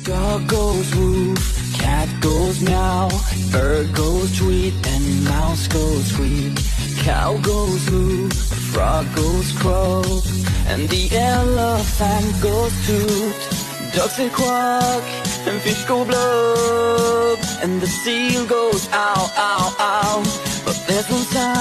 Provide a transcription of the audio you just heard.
Dog goes woof, cat goes meow, bird goes tweet, and mouse goes squeak. Cow goes moo, frog goes croak, and the elephant goes toot. Ducks say quack, and fish go blub, and the seal goes ow, ow, ow. But there's one sound